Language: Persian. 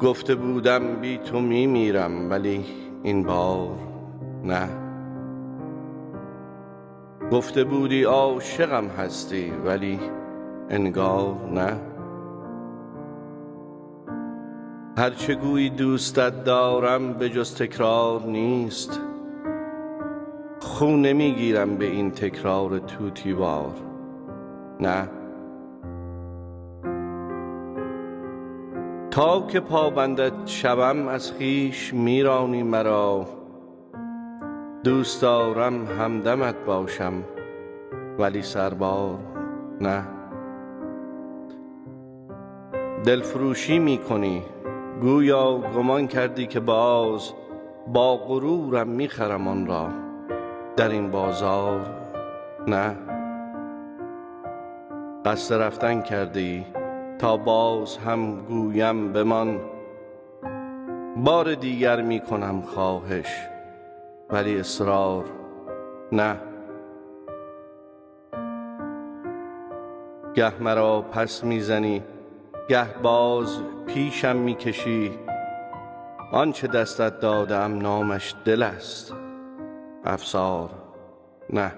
گفته بودم بی تو میمیرم، ولی این بار نه. گفته بودی عاشقم هستی، ولی انگار نه. هرچه گویی دوستت دارم به جز تکرار نیست. خون نمیگیرم به این تکرار طوطیوار نه. تا که پابندت شوم از خویش میرانی مرا. دوست دارم همدمت باشم، ولی سربار نه. دلفروشی میکنی، گویا گمان کردی که باز با غرورم میخرم آن را در این بازار نه. قصد رفتن کردی تا باز هم گویم بمان. بار دیگر میکنم خواهش، ولی اصرار نه. گه مرا پس میزنی، گه باز پیشم میکشی. آنچه دستت دادم نامش دل است، افسار نه.